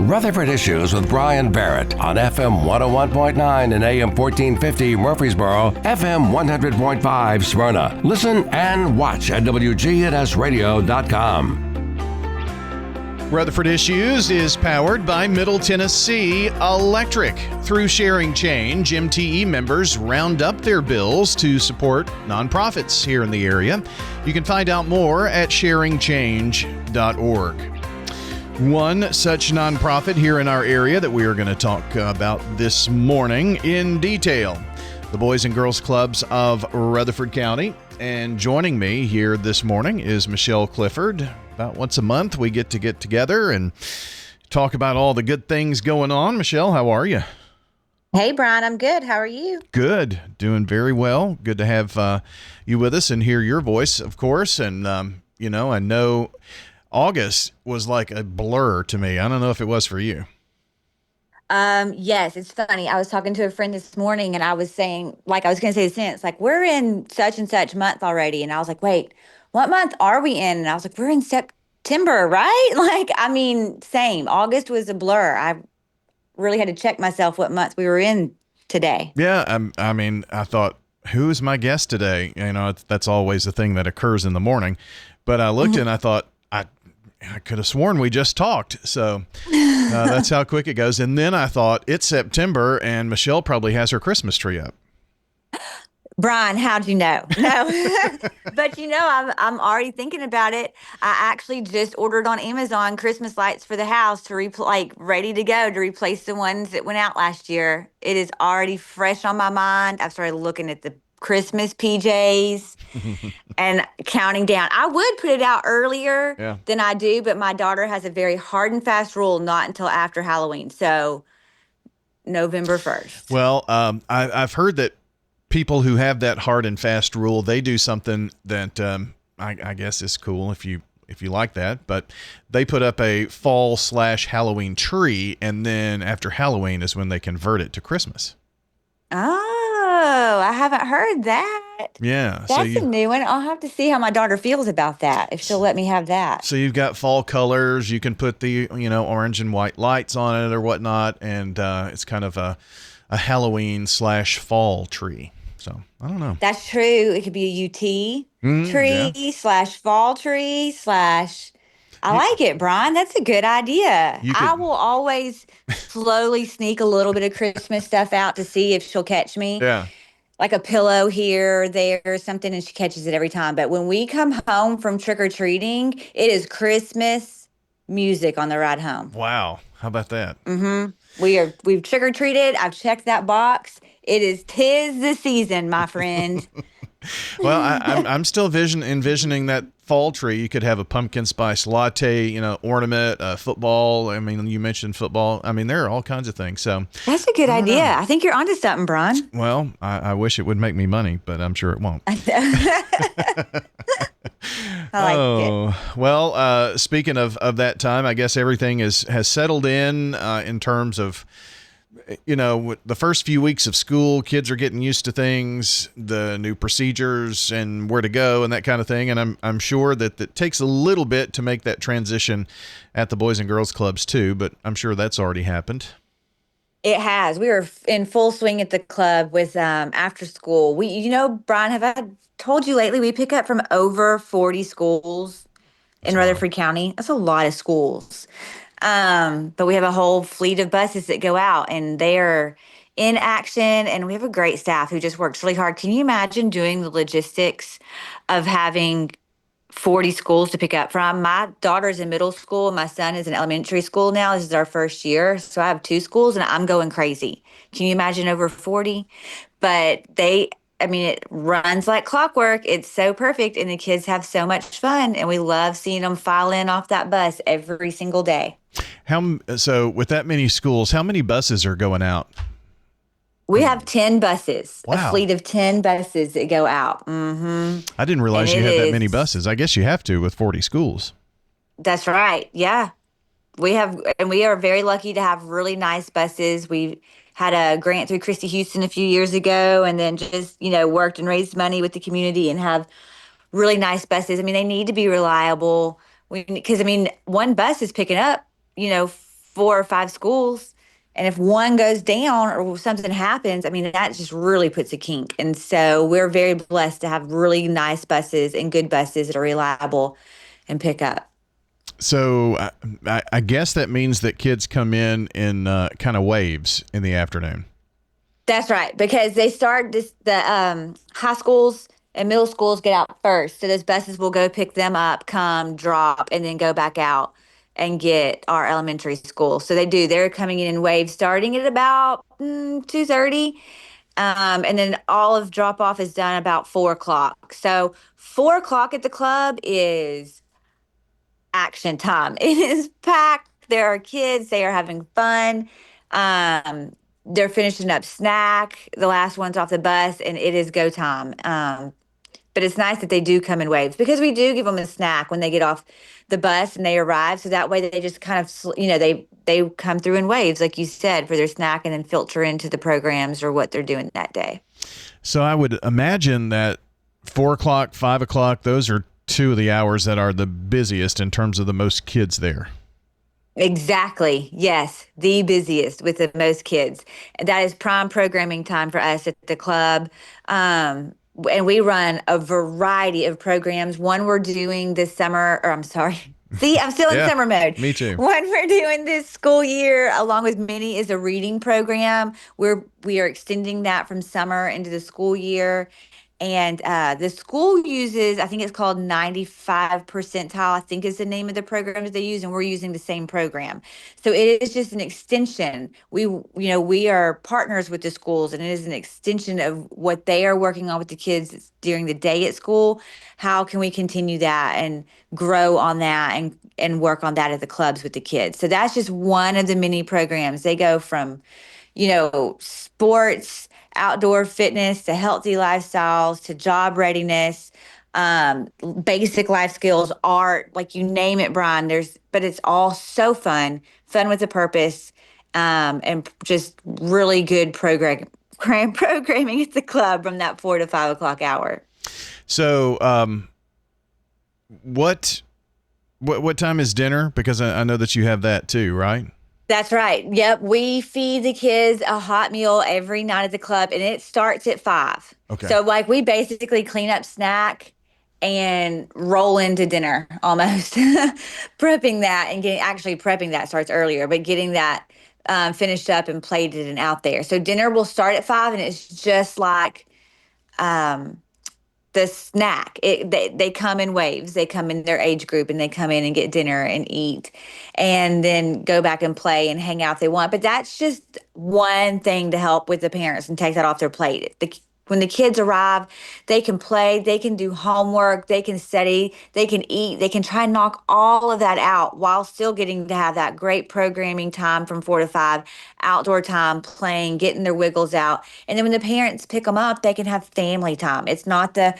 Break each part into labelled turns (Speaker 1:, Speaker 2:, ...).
Speaker 1: Rutherford Issues with Bryan Barrett on FM 101.9 and AM 1450 Murfreesboro, FM 100.5 Smyrna. Listen and watch at WGNSradio.com.
Speaker 2: Rutherford Issues is powered by Middle Tennessee Electric. Through Sharing Change, MTE members round up their bills to support nonprofits here in the area. You can find out more at sharingchange.org. One such nonprofit here in our area that we are going to talk about this morning in detail, the Boys and Girls Clubs of Rutherford County. And joining me here this morning is Michelle Clifford. About once a month, we get together and talk about all the good things going on. Michelle, how are you?
Speaker 3: Hey, Brian, I'm good. How are you?
Speaker 2: Good. Doing very well. Good to have you with us and hear your voice, of course. And, I know August was like a blur to me. I don't know if it was for you.
Speaker 3: Yes, it's funny. I was talking to a friend this morning and I was saying, I was going to say the sentence, we're in such and such month already. And I was like, wait, what month are we in? And I was like, we're in September, right? Same. August was a blur. I really had to check myself what month we were in today.
Speaker 2: Yeah. I thought, who is my guest today? That's always the thing that occurs in the morning. But I looked and I thought, I could have sworn we just talked. So that's how quick it goes. And then I thought it's September and Michelle probably has her Christmas tree up.
Speaker 3: Brian, how'd you know? No, but I'm already thinking about it. I actually just ordered on Amazon Christmas lights for the house to ready to go to replace the ones that went out last year. It is already fresh on my mind. I've started looking at the Christmas PJs and counting down. I would put it out earlier than I do, but my daughter has a very hard and fast rule, not until after Halloween. So November 1st.
Speaker 2: Well, I've heard that people who have that hard and fast rule, they do something that I guess is cool if you like that, but they put up a fall/Halloween tree, and then after Halloween is when they convert it to Christmas.
Speaker 3: Oh, I haven't heard that.
Speaker 2: Yeah.
Speaker 3: That's a new one. I'll have to see how my daughter feels about that, if she'll let me have that.
Speaker 2: So you've got fall colors. You can put the, orange and white lights on it or whatnot, and it's kind of a Halloween/fall tree. So I don't know.
Speaker 3: That's true. It could be a UT tree/fall tree/ I like it, Brian. That's a good idea. I will always slowly sneak a little bit of Christmas stuff out to see if she'll catch me.
Speaker 2: Yeah.
Speaker 3: Like a pillow here or there or something, and she catches it every time. But when we come home from trick-or-treating, it is Christmas music on the ride home.
Speaker 2: Wow. How about that?
Speaker 3: Mm-hmm. We've trick-or-treated. I've checked that box. Tis the season, my friend.
Speaker 2: Well, I'm still envisioning that fall tree. You could have a pumpkin spice latte, ornament, football. I mean, you mentioned football. I mean, there are all kinds of things. So
Speaker 3: that's a good idea. I think you're onto something, Brian.
Speaker 2: Well, I wish it would make me money, but I'm sure it won't.
Speaker 3: I like it.
Speaker 2: Well, speaking of that time, I guess everything has settled in terms of, the first few weeks of school, kids are getting used to things, the new procedures and where to go and that kind of thing. And I'm sure that it takes a little bit to make that transition at the Boys and Girls Clubs too, but I'm sure that's already happened.
Speaker 3: It has. We were in full swing at the club with after school. Brian, have I told you lately, we pick up from over 40 schools in Rutherford County. That's a lot of schools. But we have a whole fleet of buses that go out, and they're in action, and we have a great staff who just works really hard. Can you imagine doing the logistics of having 40 schools to pick up from? My daughter's in middle school, and my son is in elementary school now. This is our first year, so I have 2 schools, and I'm going crazy. Can you imagine over 40? But it runs like clockwork. It's so perfect, and the kids have so much fun, and we love seeing them file in off that bus every single day.
Speaker 2: So with that many schools, how many buses are going out?
Speaker 3: We have 10 buses,
Speaker 2: Wow.
Speaker 3: A fleet of 10 buses that go out. Mm-hmm.
Speaker 2: I didn't realize you had that many buses. I guess you have to with 40 schools.
Speaker 3: That's right. Yeah. We are very lucky to have really nice buses. We had a grant through Christy Houston a few years ago, and then just, worked and raised money with the community and have really nice buses. They need to be reliable. Because one bus is picking up, 4 or 5 schools. And if one goes down or something happens, I mean, that just really puts a kink. And so we're very blessed to have really nice buses and good buses that are reliable and pick up.
Speaker 2: So I guess that means that kids come in kind of waves in the afternoon.
Speaker 3: That's right, because they start the high schools and middle schools get out first. So those buses will go pick them up, come, drop, and then go back out and get our elementary school. So they do. They're coming in waves starting at about 2:30. And then all of drop off is done about 4 o'clock. So 4 o'clock at the club is action time. It is packed. There are kids. They are having fun. They're finishing up snack. The last one's off the bus, and it is go time. But it's nice that they do come in waves because we do give them a snack when they get off the bus and they arrive. So that way they just kind of, they come through in waves, like you said, for their snack and then filter into the programs or what they're doing that day.
Speaker 2: So I would imagine that 4 o'clock, 5 o'clock, those are two of the hours that are the busiest in terms of the most kids there.
Speaker 3: Exactly. Yes. The busiest with the most kids. That is prime programming time for us at the club. And we run a variety of programs. One we're doing this summer, or I'm sorry. See, I'm still in summer mode.
Speaker 2: Me too.
Speaker 3: One we're doing this school year, along with many, is a reading program. We are extending that from summer into the school year. And the school uses, I think it's called 95 percentile, I think is the name of the program that they use, and we're using the same program. So it is just an extension. We are partners with the schools, and it is an extension of what they are working on with the kids during the day at school. How can we continue that and grow on that and work on that at the clubs with the kids? So that's just one of the many programs. They go from, sports, outdoor fitness to healthy lifestyles to job readiness, basic life skills, art, like you name it, Bryan. But it's all so fun with a purpose, and just really good programming at the club from that 4 to 5 o'clock hour.
Speaker 2: So, what time is dinner? Because I know that you have that too, right?
Speaker 3: That's right. Yep. We feed the kids a hot meal every night at the club, and it starts at 5.
Speaker 2: Okay.
Speaker 3: So we basically clean up snack and roll into dinner almost. Prepping that and prepping that starts earlier, but getting that finished up and plated and out there. So dinner will start at 5, and it's just like the snack. They come in waves. They come in their age group, and they come in and get dinner and eat and then go back and play and hang out if they want. But that's just one thing to help with the parents and take that off their plate. When the kids arrive, they can play, they can do homework, they can study, they can eat, they can try and knock all of that out while still getting to have that great programming time from 4 to 5, outdoor time, playing, getting their wiggles out. And then when the parents pick them up, they can have family time. It's not the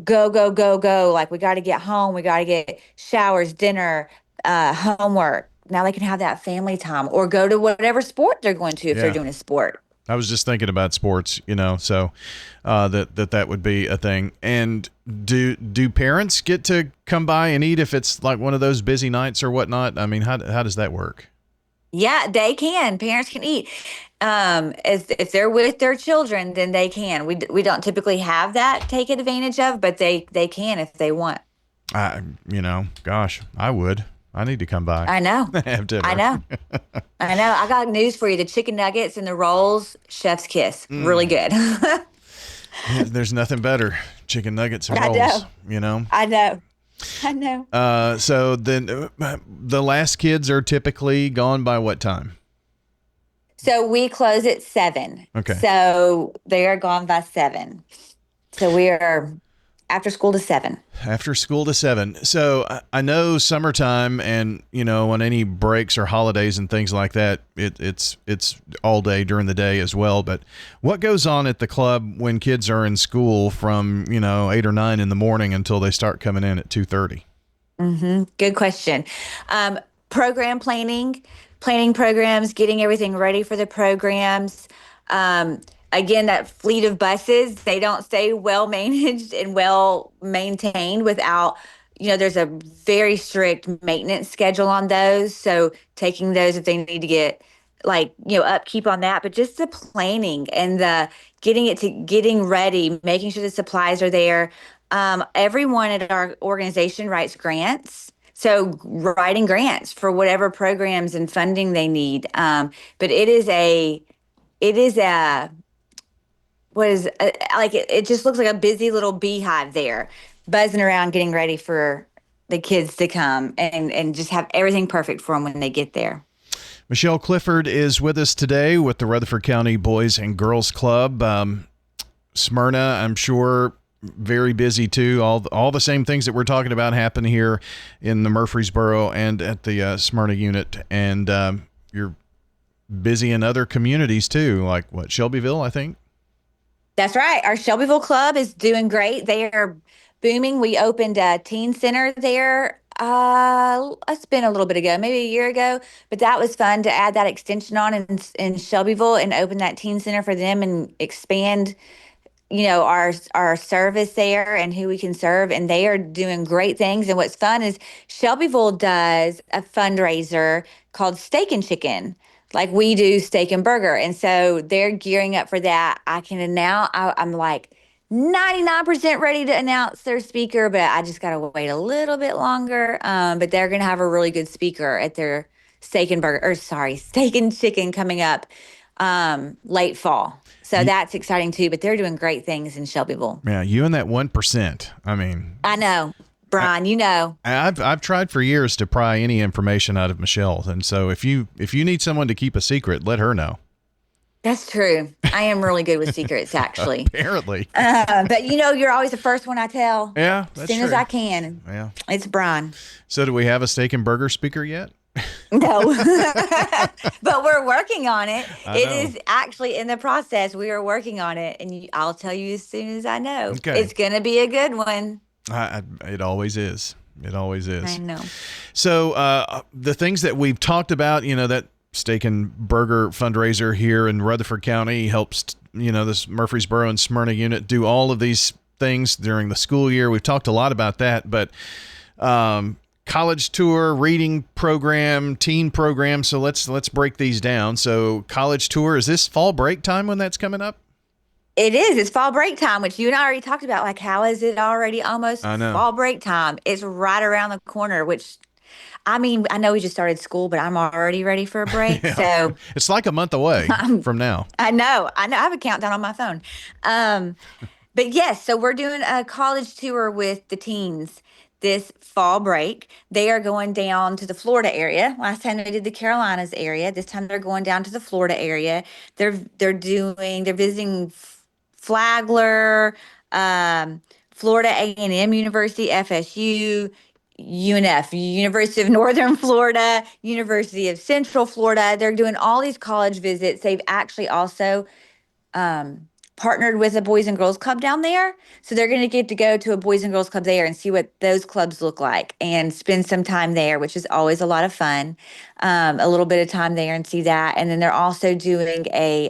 Speaker 3: go, go, go, go, like we got to get home, we got to get showers, dinner, homework. Now they can have that family time or go to whatever sport they're going to if they're doing a sport.
Speaker 2: I was just thinking about sports, so that would be a thing. And do parents get to come by and eat if it's like one of those busy nights or whatnot? I mean, how does that work?
Speaker 3: Yeah, they can. Parents can eat. If they're with their children, then they can. We don't typically have that taken advantage of, but they can if they want.
Speaker 2: Gosh, I would. I need to come by.
Speaker 3: I know.
Speaker 2: Have dinner.
Speaker 3: I know. I got news for you. The chicken nuggets and the rolls, chef's kiss. Really good.
Speaker 2: Yeah, there's nothing better. Chicken nuggets and rolls.
Speaker 3: I know.
Speaker 2: So then the last kids are typically gone by what time?
Speaker 3: So we close at 7.
Speaker 2: Okay.
Speaker 3: So they are gone by 7. So we are after school to 7.
Speaker 2: After school to 7. So I know summertime and, on any breaks or holidays and things like that, it's all day during the day as well. But what goes on at the club when kids are in school from, 8 or 9 in the morning until they start coming in at 2:30?
Speaker 3: Mm-hmm. Good question. Program planning programs, getting everything ready for the programs. Again, that fleet of buses, they don't stay well managed and well maintained without, there's a very strict maintenance schedule on those. So taking those if they need to get upkeep on that, but just the planning and the getting ready, making sure the supplies are there. Everyone at our organization writes grants. So writing grants for whatever programs and funding they need. But it is a what is it just looks like a busy little beehive there, buzzing around, getting ready for the kids to come and just have everything perfect for them when they get there.
Speaker 2: Michelle Clifford is with us today with the Rutherford County Boys and Girls Club. Smyrna, I'm sure, very busy too. All the same things that we're talking about happen here in the Murfreesboro and at the Smyrna unit. And you're busy in other communities too, like Shelbyville, I think?
Speaker 3: That's right. Our Shelbyville club is doing great. They are booming. We opened a teen center there. It's been a little bit ago, maybe a year ago, but that was fun to add that extension on in Shelbyville and open that teen center for them and expand our service there and who we can serve, and they are doing great things. And what's fun is Shelbyville does a fundraiser called Steak and Chicken, like we do steak and burger, and so they're gearing up for that. I'm like 99% ready to announce their speaker, but I just gotta wait a little bit longer. But they're gonna have a really good speaker at their steak and chicken coming up late fall. So that's exciting too, but they're doing great things in Shelbyville.
Speaker 2: Yeah, you and that 1%. I mean,
Speaker 3: I know, Brian,
Speaker 2: I've tried for years to pry any information out of Michelle. And so if you need someone to keep a secret, let her know.
Speaker 3: That's true. I am really good with secrets, actually.
Speaker 2: Apparently.
Speaker 3: But you're always the first one I tell.
Speaker 2: Yeah, that's
Speaker 3: as soon
Speaker 2: true.
Speaker 3: as I can.
Speaker 2: Yeah.
Speaker 3: It's Brian.
Speaker 2: So do we have a steak and burger speaker yet?
Speaker 3: No, but we're working on it.
Speaker 2: It
Speaker 3: is actually in the process. We are working on it, and I'll tell you as soon as I know.
Speaker 2: Okay.
Speaker 3: It's going to be a good one.
Speaker 2: It always is. It always is.
Speaker 3: I know.
Speaker 2: So the things that we've talked about, that steak and burger fundraiser here in Rutherford County helps, this Murfreesboro and Smyrna unit do all of these things during the school year. We've talked a lot about that, but college tour, reading program, teen program. So let's break these down. So college tour, is this fall break time when that's coming up?
Speaker 3: It is. It's fall break time, which you and I already talked about. Like, how is it already almost fall break time? It's right around the corner, which, I mean, I know we just started school, but I'm already ready for a break. Yeah. So
Speaker 2: it's like a month away from now.
Speaker 3: I know. I have a countdown on my phone. But yes, so we're doing a college tour with the teens this fall break. They are going down to the Florida area. Last time they did the Carolinas area. This time they're going down to the Florida area. They're visiting Flagler, Florida A&M University, FSU, UNF, University of Northern Florida, University of Central Florida. They're doing all these college visits. They've actually also partnered with a Boys and Girls Club down there. So they're going to get to go to a Boys and Girls Club there and see what those clubs look like and spend some time there, which is always a lot of fun. A little bit of time there and see that. And then they're also doing a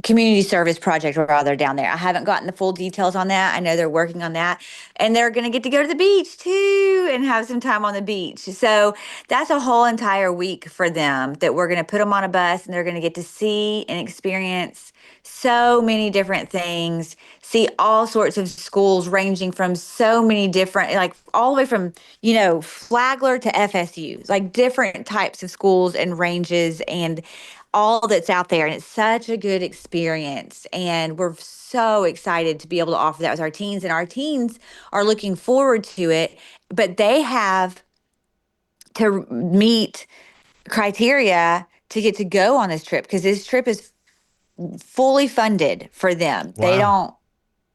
Speaker 3: community service project while they're down there. I haven't gotten the full details on that. I know they're working on that. And they're going to get to go to the beach too and have some time on the beach. So that's a whole entire week for them that we're going to put them on a bus and they're going to get to see and experience so many different things, see all sorts of schools ranging from so many different, like all the way from, Flagler to FSU, like different types of schools and ranges and all that's out there. And it's such a good experience. And we're so excited to be able to offer that with our teens. And our teens are looking forward to it, but they have to meet criteria to get to go on this trip because this trip is fully funded for them.
Speaker 2: Wow.
Speaker 3: They don't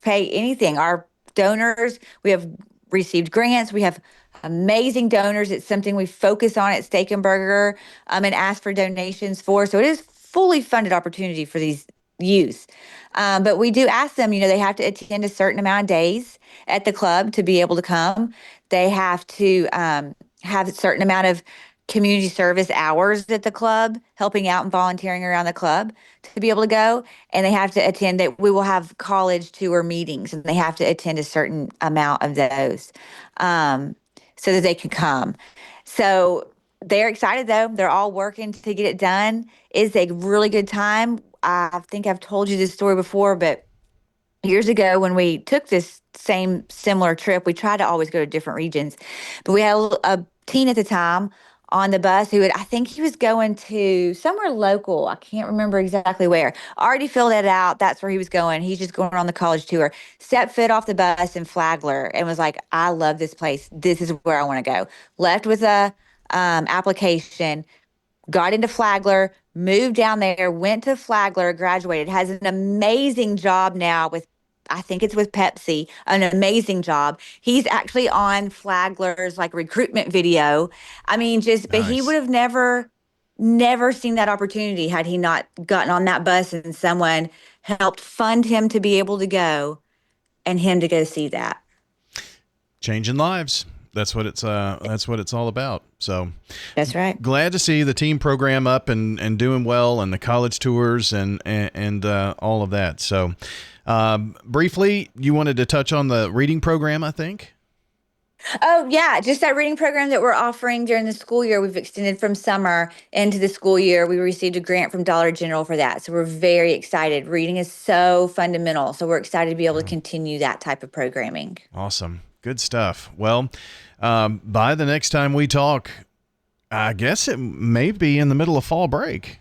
Speaker 3: pay anything. Our donors, we have received grants. We have amazing donors. It's something we focus on at Steak and Burger and ask for donations for. So it is fully funded opportunity for these youth. But we do ask them, they have to attend a certain amount of days at the club to be able to come. They have to have a certain amount of community service hours at the club, helping out and volunteering around the club to be able to go. And they have to attend that. We will have college tour meetings and they have to attend a certain amount of those so that they can come. So they're excited though. They're all working to get it done. It's a really good time. I think I've told you this story before, but years ago when we took this similar trip, we tried to always go to different regions, but we had a teen at the time on the bus I think he was going to somewhere local. I can't remember exactly where. Already filled it out. That's where he was going. He's just going on the college tour. Stepped foot off the bus in Flagler and was like, I love this place. This is where I want to go. Left with a application, got into Flagler, moved down there, went to Flagler, graduated, has an amazing job now I think it's with Pepsi, an amazing job. He's actually on Flagler's like recruitment video. I mean, but he would have never seen that opportunity had he not gotten on that bus and someone helped fund him to be able to go and him to go see that.
Speaker 2: Changing lives. That's what it's all about. So
Speaker 3: that's right.
Speaker 2: Glad to see the team program up and doing well, and the college tours and all of that. So briefly, you wanted to touch on the reading program, I think.
Speaker 3: Oh yeah, just that reading program that we're offering during the school year. We've extended from summer into the school year. We received a grant from Dollar General for that. So we're very excited. Reading is so fundamental. So we're excited to be able to continue that type of programming.
Speaker 2: Awesome. Good stuff. Well, by the next time we talk, I guess it may be in the middle of fall break,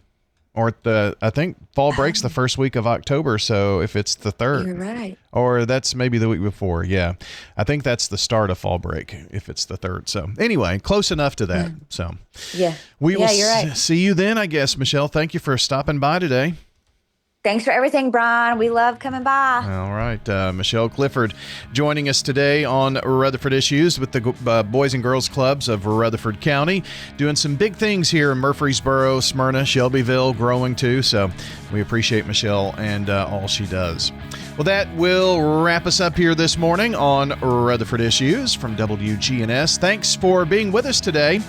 Speaker 2: or I think fall break's the first week of October. So if it's the 3rd,
Speaker 3: you're right.
Speaker 2: Or that's maybe the week before. Yeah, I think that's the start of fall break if it's the 3rd. So anyway, close enough to that. So
Speaker 3: yeah,
Speaker 2: we will
Speaker 3: you're right.
Speaker 2: see you then, I guess. Michelle, thank you for stopping by today.
Speaker 3: Thanks for everything, Brian. We love coming by.
Speaker 2: All right. Michelle Clifford joining us today on Rutherford Issues with the Boys and Girls Clubs of Rutherford County, doing some big things here in Murfreesboro, Smyrna, Shelbyville, growing too. So we appreciate Michelle and all she does. Well, that will wrap us up here this morning on Rutherford Issues from WGNS. Thanks for being with us today.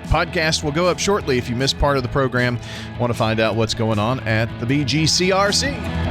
Speaker 2: Podcast will go up shortly if you missed part of the program. Want to find out what's going on at the BGCRC.